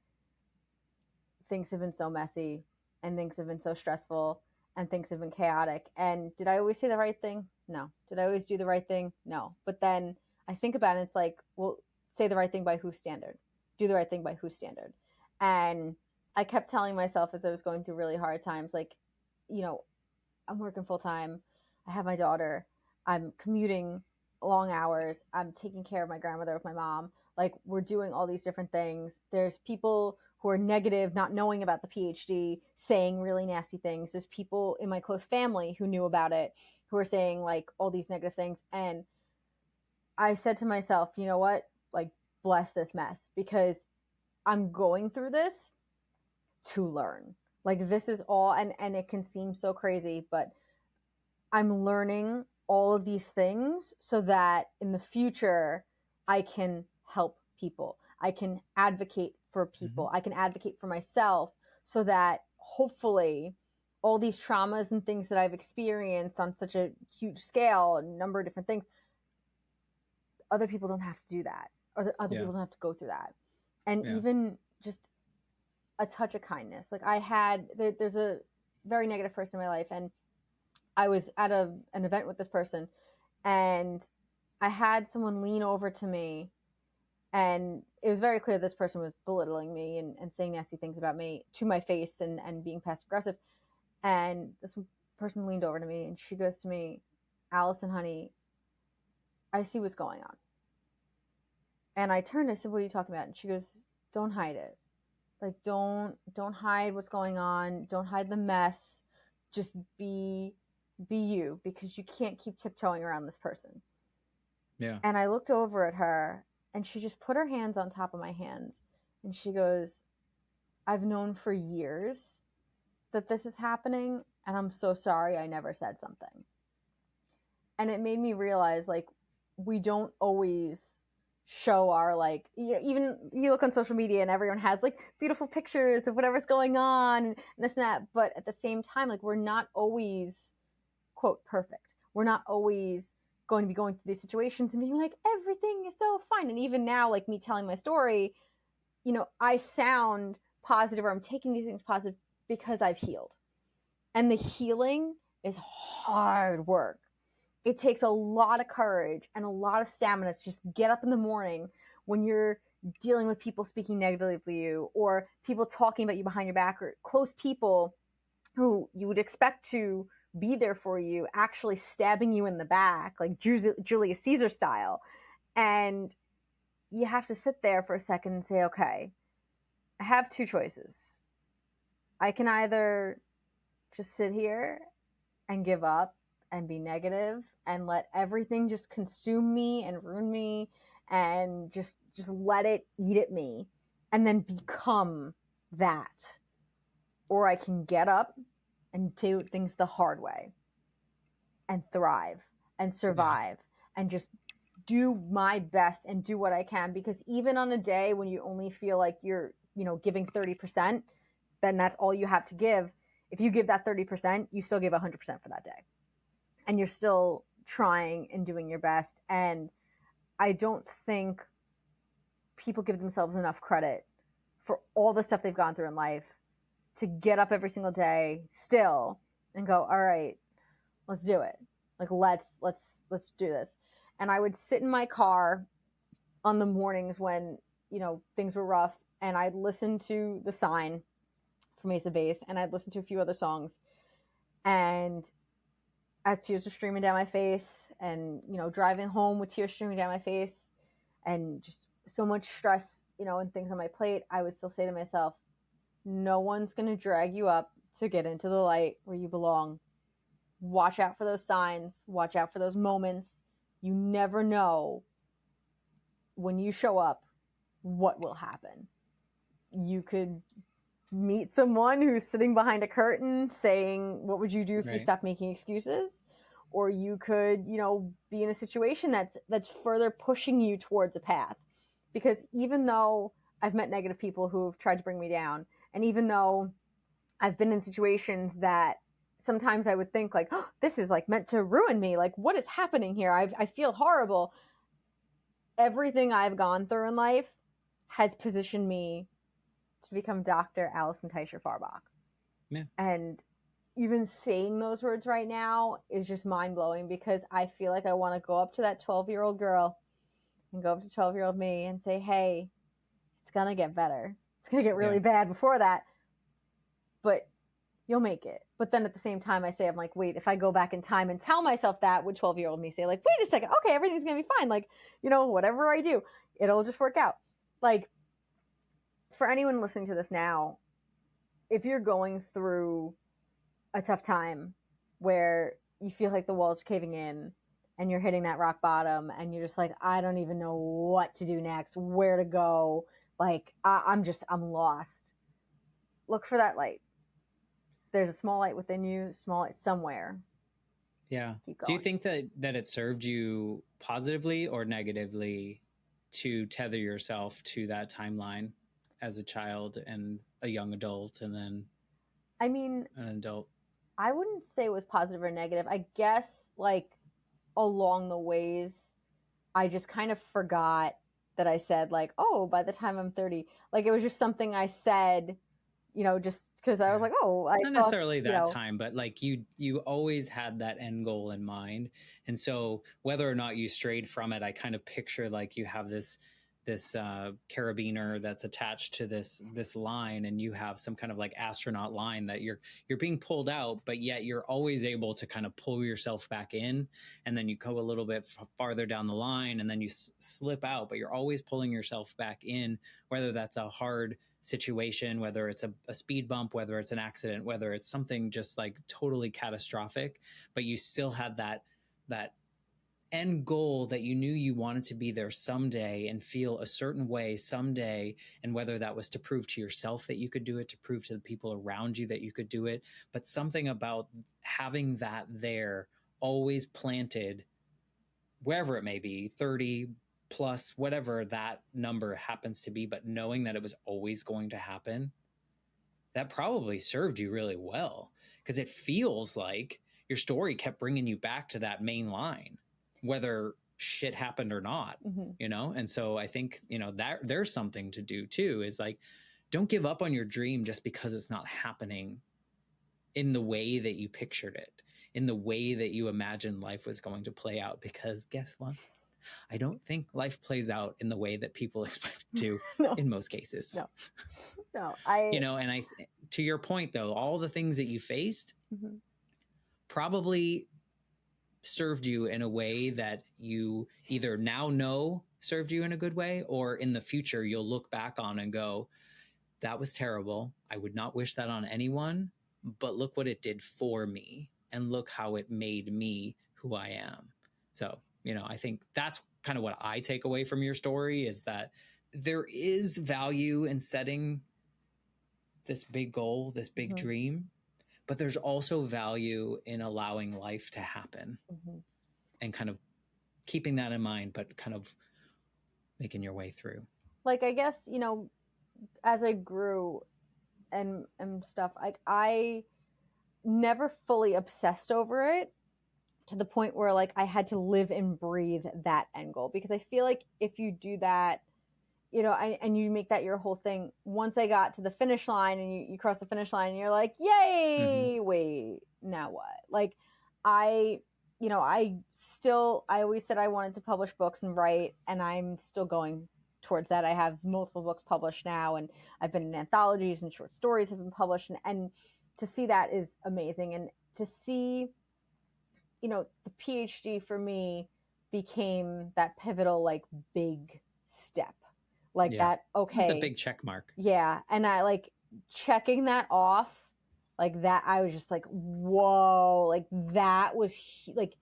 things have been so messy and things have been so stressful and things have been chaotic. And did I always say the right thing? No. Did I always do the right thing? No. But then I think about it, and it's like, well, say the right thing by whose standard? Do the right thing by whose standard? And I kept telling myself as I was going through really hard times, like, you know, I'm working full time. I have my daughter. I'm commuting long hours. I'm taking care of my grandmother with my mom. Like, we're doing all these different things. There's people who are negative, not knowing about the PhD, saying really nasty things. There's people in my close family who knew about it, who are saying like all these negative things. And I said to myself, you know what? Like, bless this mess, because I'm going through this to learn. Like, this is all, and it can seem so crazy, but I'm learning all of these things so that in the future I can help people. I can advocate for people. I can advocate for myself so that hopefully all these traumas and things that I've experienced on such a huge scale, a number of different things, other people don't have to do that, or other people don't have to go through that. And even just a touch of kindness. Like, there's a very negative person in my life, and I was at an event with this person, and I had someone lean over to me, and it was very clear this person was belittling me and saying nasty things about me to my face and being passive aggressive. And this person leaned over to me and she goes to me, "Allison, honey, I see what's going on." And I turned, I said, "What are you talking about?" And she goes, "Don't hide it. Like, don't hide what's going on. Don't hide the mess. Just be you, because you can't keep tiptoeing around this person." Yeah. And I looked over at her, and she just put her hands on top of my hands, and she goes, "I've known for years that this is happening, and I'm so sorry I never said something." And it made me realize, like, we don't always show our, like, even you look on social media and everyone has like beautiful pictures of whatever's going on and this and that, but at the same time, like, we're not always, quote, perfect. We're not always going to be going through these situations and being like, everything is so fine. And even now, like, me telling my story, you know, I sound positive, or I'm taking these things positive because I've healed. And the healing is hard work. It takes a lot of courage and a lot of stamina to just get up in the morning when you're dealing with people speaking negatively of you, or people talking about you behind your back, or close people who you would expect to be there for you actually stabbing you in the back, like Julius Caesar style. And you have to sit there for a second and say, okay, I have two choices. I can either just sit here and give up and be negative and let everything just consume me and ruin me and just let it eat at me and then become that. Or I can get up and do things the hard way and thrive and survive and just do my best and do what I can. Because even on a day when you only feel like you're, giving 30%, then that's all you have to give. If you give that 30%, you still give 100% for that day. And you're still trying and doing your best. And I don't think people give themselves enough credit for all the stuff they've gone through in life to get up every single day still and go, all right, let's do it. Like, let's do this. And I would sit in my car on the mornings when, things were rough, and I'd listen to The Sign from Ace of Base, and I'd listen to a few other songs, and as tears were streaming down my face, and driving home with tears streaming down my face, and just so much stress, and things on my plate, I would still say to myself, no one's going to drag you up to get into the light where you belong. Watch out for those signs. Watch out for those moments. You never know when you show up what will happen. You could meet someone who's sitting behind a curtain saying, what would you do if you stopped making excuses? Or you could, be in a situation that's further pushing you towards a path. Because even though I've met negative people who have tried to bring me down, and even though I've been in situations that sometimes I would think like, oh, this is like meant to ruin me. Like, what is happening here? I feel horrible. Everything I've gone through in life has positioned me to become Dr. Allison Teicher-Fahrbach. Yeah. And even saying those words right now is just mind-blowing, because I feel like I want to go up to that 12-year-old girl and go up to 12-year-old me and say, hey, it's going to get better. It's going to get really bad before that, but you'll make it. But then at the same time, I'm like, wait, if I go back in time and tell myself that, would 12-year-old me say like, wait a second, okay, everything's going to be fine. Like, whatever I do, it'll just work out. Like, for anyone listening to this now, if you're going through a tough time where you feel like the walls are caving in and you're hitting that rock bottom and you're just like, I don't even know what to do next, where to go. Like, I'm lost. Look for that light. There's a small light within you, small light somewhere. Yeah. Do you think that it served you positively or negatively to tether yourself to that timeline as a child and a young adult and then an adult? I wouldn't say it was positive or negative. I guess like along the ways, I just kind of forgot that I said like, oh, by the time I'm 30, like it was just something I said, just because I was like, oh, not necessarily that time, but like you always had that end goal in mind. And so whether or not you strayed from it, I kind of picture like you have this carabiner that's attached to this line, and you have some kind of like astronaut line that you're being pulled out, but yet you're always able to kind of pull yourself back in, and then you go a little bit farther down the line, and then you slip out, but you're always pulling yourself back in, whether that's a hard situation, whether it's a speed bump, whether it's an accident, whether it's something just like totally catastrophic, but you still had that end goal that you knew you wanted to be there someday and feel a certain way someday. And whether that was to prove to yourself that you could do it, to prove to the people around you that you could do it, but something about having that there always planted, wherever it may be, 30 plus, whatever that number happens to be, but knowing that it was always going to happen, that probably served you really well, because it feels like your story kept bringing you back to that main line, whether shit happened or not, And so I think, that there's something to do too, is like, don't give up on your dream just because it's not happening in the way that you pictured it, in the way that you imagined life was going to play out, because guess what? I don't think life plays out in the way that people expect it to in most cases. No, and to your point though, all the things that you faced probably served you in a way that you either now know served you in a good way, or in the future you'll look back on and go, that was terrible. I would not wish that on anyone, but look what it did for me, and look how it made me who I am. So, I think that's kind of what I take away from your story, is that there is value in setting this big goal, this big dream, but there's also value in allowing life to happen and kind of keeping that in mind, but kind of making your way through. Like, I guess, as I grew and stuff, like I never fully obsessed over it to the point where like I had to live and breathe that end goal, because I feel like if you do that, and you make that your whole thing, once I got to the finish line and you cross the finish line and you're like, yay, wait, now what? Like I always said I wanted to publish books and write, and I'm still going towards that. I have multiple books published now, and I've been in anthologies, and short stories have been published, and to see that is amazing. And to see, you know, the PhD for me became that pivotal, like, big step, like Yeah. that. Okay, It's a big check mark. yeah, and I like checking that off, like that. I was just like, whoa, like that was like,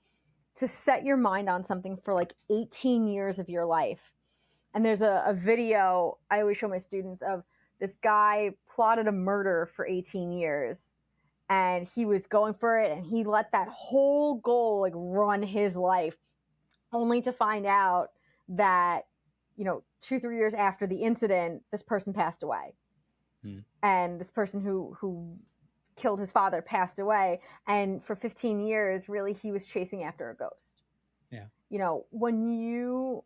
to set your mind on something for like 18 years of your life. And there's a video I always show my students of this guy plotted a murder for 18 years, and he was going for it, and he let that whole goal like run his life, only to find out that, you know, 2-3 years after the incident, this person passed away. And this person who killed his father passed away, and for 15 years really he was chasing after a ghost. Yeah. You know, when you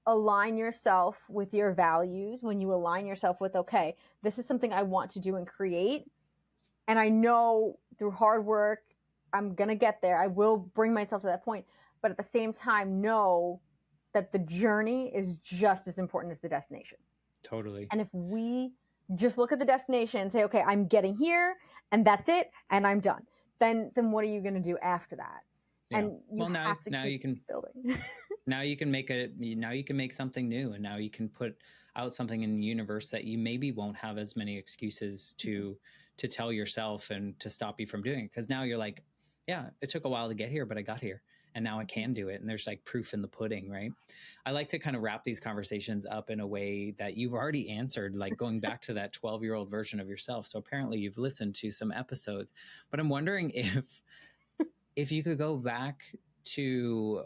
align yourself with your values, when you align yourself with, okay, this is something I want to do and create, and I know through hard work I'm gonna get there, I will bring myself to that point, but at the same time know that the journey is just as important as the destination. Totally. And if we just look at the destination and say, okay, I'm getting here and that's it and I'm done, then what are you going to do after that? Yeah. And you have to now keep you can building. now you can make something new, and now you can put out something in the universe that you maybe won't have as many excuses to tell yourself and to stop you from doing it, because now you're like, yeah, it took a while to get here, but I got here, and now I can do it. And there's like proof in the pudding, right? I like to kind of wrap these conversations up in a way that you've already answered, like going back to that 12-year-old version of yourself. So apparently you've listened to some episodes, but I'm wondering if you could go back to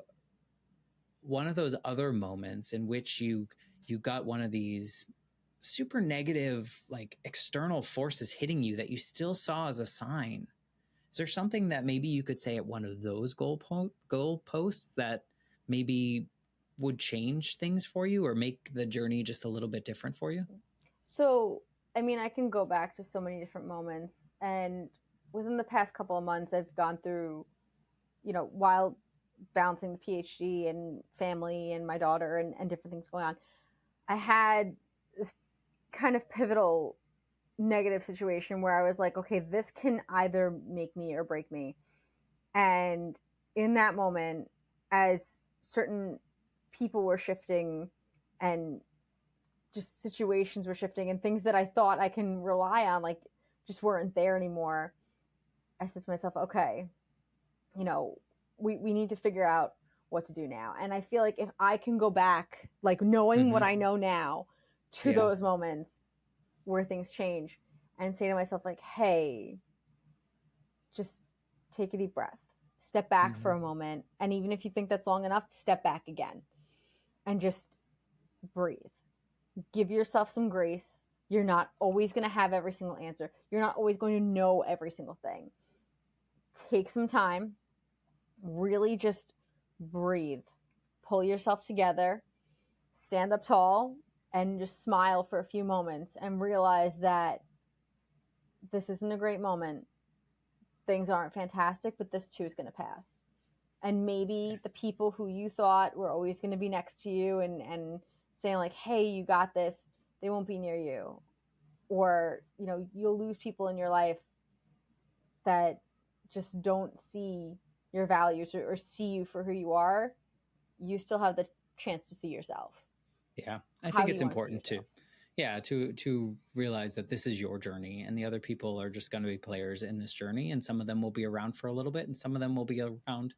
one of those other moments in which you got one of these super negative, like, external forces hitting you that you still saw as a sign. Is there something that maybe you could say at one of those goalposts that maybe would change things for you or make the journey just a little bit different for you? So, I mean, I can go back to so many different moments. And within the past couple of months, I've gone through, you know, while balancing the PhD and family and my daughter and different things going on, I had this kind of pivotal negative situation where I was like, okay, this can either make me or break me. And in that moment, as certain people were shifting and just situations were shifting and things that I thought I can rely on, like, just weren't there anymore, I said to myself, okay, you know, we need to figure out what to do now. And I feel like if I can go back, like knowing what I know now, to those moments where things change, and say to myself, like, hey, just take a deep breath, step back for a moment. And even if you think that's long enough, step back again and just breathe. Give yourself some grace. You're not always going to have every single answer. You're not always going to know every single thing. Take some time, really just breathe, pull yourself together, stand up tall, and just smile for a few moments and realize that this isn't a great moment. Things aren't fantastic, but this too is going to pass. And maybe the people who you thought were always going to be next to you and saying, like, hey, you got this, they won't be near you. Or, you know, you'll lose people in your life that just don't see your values or see you for who you are. You still have the chance to see yourself. Yeah, I think it's important to realize that this is your journey, and the other people are just going to be players in this journey, and some of them will be around for a little bit, and some of them will be around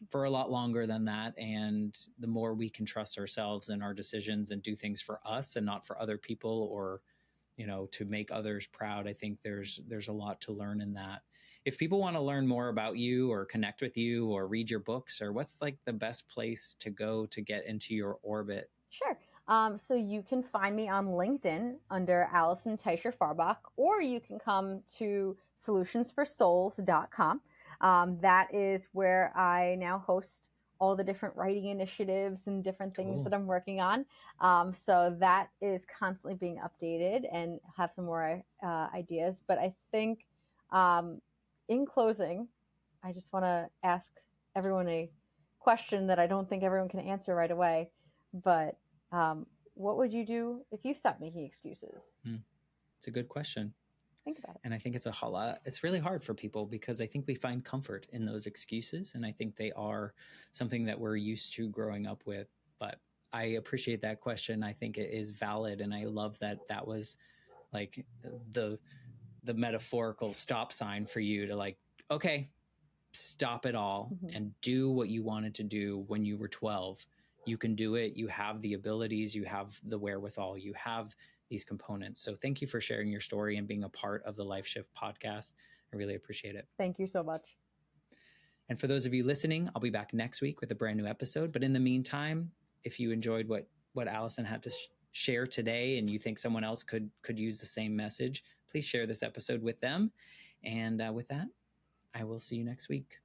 for a lot longer than that. And the more we can trust ourselves and our decisions and do things for us and not for other people, or, you know, to make others proud, I think there's a lot to learn in that. If people want to learn more about you or connect with you or read your books, or what's like the best place to go to get into your orbit? Sure. So you can find me on LinkedIn under Allison Teicher-Fahrbach, or you can come to solutionsforsouls.com. That is where I now host all the different writing initiatives and different things that I'm working on. So that is constantly being updated and have some more ideas. But I think in closing, I just want to ask everyone a question that I don't think everyone can answer right away. But what would you do if you stopped making excuses? It's a good question. Think about it. And I think it's really hard for people because I think we find comfort in those excuses. And I think they are something that we're used to growing up with. But I appreciate that question. I think it is valid. And I love that that was like the metaphorical stop sign for you to like, okay, stop it all and do what you wanted to do when you were 12. You can do it. You have the abilities, you have the wherewithal, you have these components. So thank you for sharing your story and being a part of the Life Shift podcast. I really appreciate it. Thank you so much. And for those of you listening, I'll be back next week with a brand new episode. But in the meantime, if you enjoyed what Allison had to share today and you think someone else could use the same message, please share this episode with them. And with that, I will see you next week.